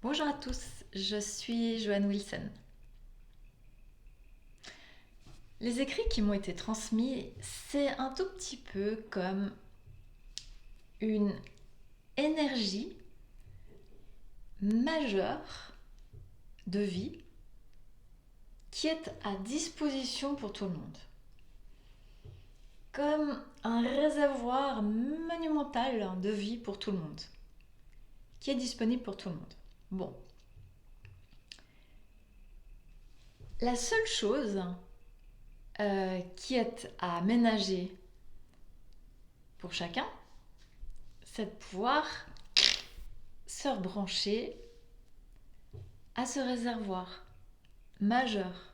Bonjour à tous, je suis Joanne Wilson. Les écrits qui m'ont été transmis, c'est un tout petit peu comme une énergie majeure de vie qui est à disposition pour tout le monde. Comme un réservoir monumental de vie pour tout le monde, qui est disponible pour tout le monde. Bon. La seule chose qui est à ménager pour chacun, c'est de pouvoir se rebrancher à ce réservoir majeur.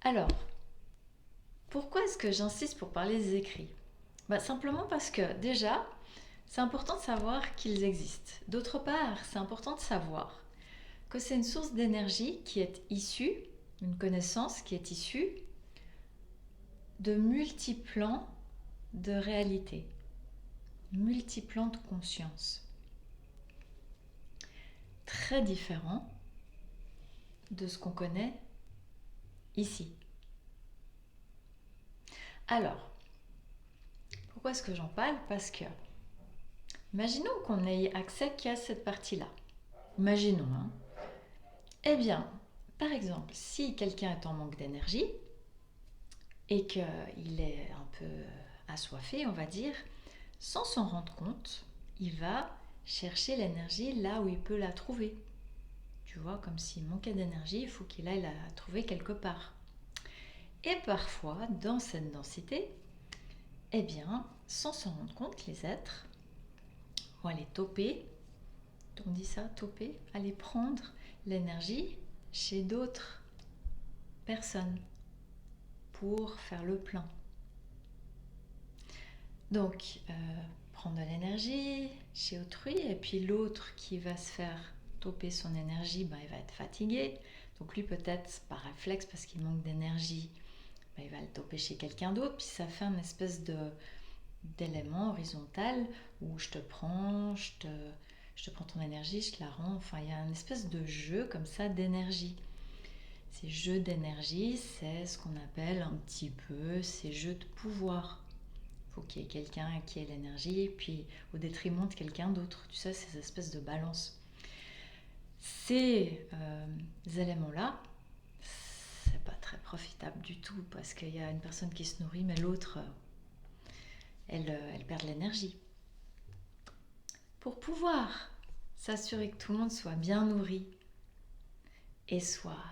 Alors, pourquoi est-ce que j'insiste pour parler des écrits? Simplement parce que déjà, c'est important de savoir qu'ils existent. D'autre part, c'est important de savoir que c'est une source d'énergie qui est issue, une connaissance qui est issue de multiplans de réalité, multiplans de conscience, très différents de ce qu'on connaît ici. Alors, pourquoi est-ce que j'en parle? Parce que, imaginons qu'on ait accès qu'à cette partie-là. Imaginons, hein. Eh bien, par exemple, si quelqu'un est en manque d'énergie et qu'il est un peu assoiffé, on va dire, sans s'en rendre compte, il va chercher l'énergie là où il peut la trouver. Tu vois, comme s'il manquait d'énergie, il faut qu'il aille la trouver quelque part. Et parfois, dans cette densité, eh bien, sans s'en rendre compte, les êtres vont aller toper, on dit ça, toper, aller prendre l'énergie chez d'autres personnes pour faire le plein. Donc, prendre de l'énergie chez autrui, et puis l'autre qui va se faire toper son énergie, il va être fatigué. Donc lui, peut-être par réflexe, parce qu'il manque d'énergie, il va le toper chez quelqu'un d'autre, puis ça fait une espèce d'élément horizontal où je te prends ton énergie, je te la rends. Enfin, il y a une espèce de jeu comme ça d'énergie. Ces jeux d'énergie, c'est ce qu'on appelle un petit peu ces jeux de pouvoir. Il faut qu'il y ait quelqu'un qui ait l'énergie, puis au détriment de quelqu'un d'autre. Tu sais, ces espèces de balance. Ces éléments-là, c'est pas très profitable du tout, parce qu'il y a une personne qui se nourrit, mais l'autre, elle perd de l'énergie. Pour pouvoir s'assurer que tout le monde soit bien nourri et soit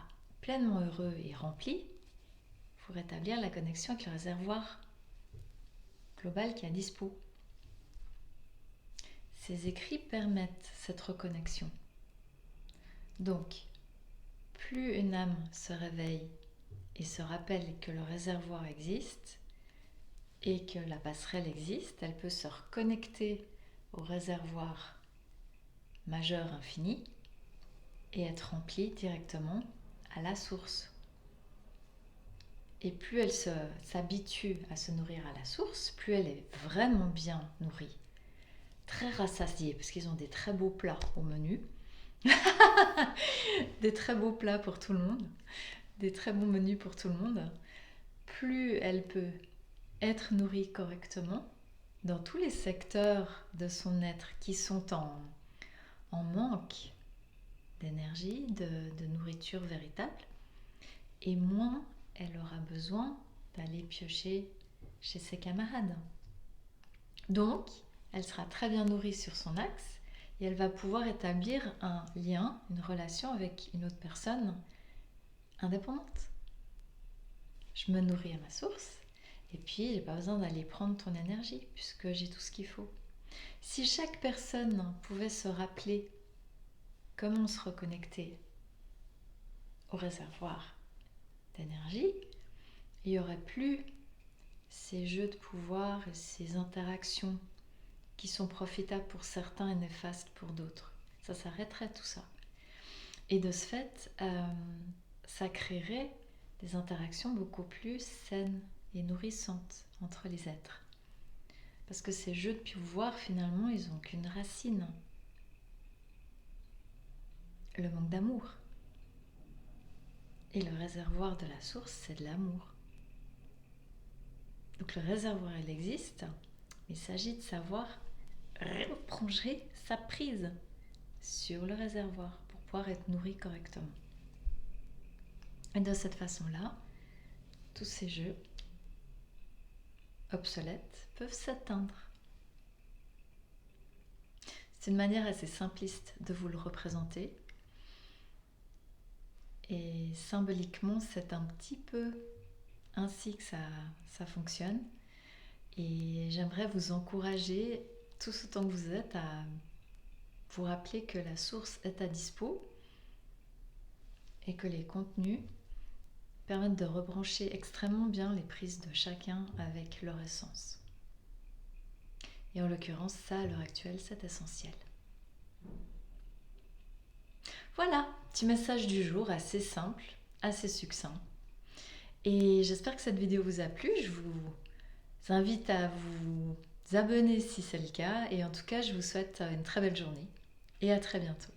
pleinement heureux et rempli, il faut rétablir la connexion avec le réservoir global qui est à dispo. Ces écrits permettent cette reconnexion. Donc, plus une âme se réveille et se rappelle que le réservoir existe et que la passerelle existe, elle peut se reconnecter au réservoir majeur infini et être remplie directement à la source. Et plus elle s'habitue à se nourrir à la source, plus elle est vraiment bien nourrie, très rassasiée, parce qu'ils ont des très beaux plats au menu, des très beaux plats pour tout le monde, des très bons menus pour tout le monde. Plus elle peut être nourrie correctement dans tous les secteurs de son être qui sont en manque d'énergie, de nourriture véritable, et moins elle aura besoin d'aller piocher chez ses camarades. Donc, elle sera très bien nourrie sur son axe et elle va pouvoir établir un lien, une relation avec une autre personne indépendante. Je me nourris à ma source et puis j'ai pas besoin d'aller prendre ton énergie puisque j'ai tout ce qu'il faut. Si chaque personne pouvait se rappeler comment se reconnecter au réservoir d'énergie, il n'y aurait plus ces jeux de pouvoir et ces interactions qui sont profitables pour certains et néfastes pour d'autres. Ça s'arrêterait tout ça. Et de ce fait, ça créerait des interactions beaucoup plus saines et nourrissantes entre les êtres. Parce que ces jeux de pouvoir, finalement, ils n'ont qu'une racine. le manque d'amour. Et le réservoir de la source, c'est de l'amour. Donc le réservoir, il existe. Il s'agit de savoir reprendre sa prise sur le réservoir pour pouvoir être nourri correctement. Et de cette façon-là, tous ces jeux obsolètes peuvent s'atteindre. C'est une manière assez simpliste de vous le représenter. Et symboliquement, c'est un petit peu ainsi que ça fonctionne. Et j'aimerais vous encourager, tous autant que vous êtes, à vous rappeler que la source est à dispo et que les contenus permettent de rebrancher extrêmement bien les prises de chacun avec leur essence. Et en l'occurrence, ça, à l'heure actuelle, c'est essentiel. Voilà, petit message du jour assez simple, assez succinct. Et j'espère que cette vidéo vous a plu. Je vous invite à vous abonner si c'est le cas. Et en tout cas, je vous souhaite une très belle journée et à très bientôt.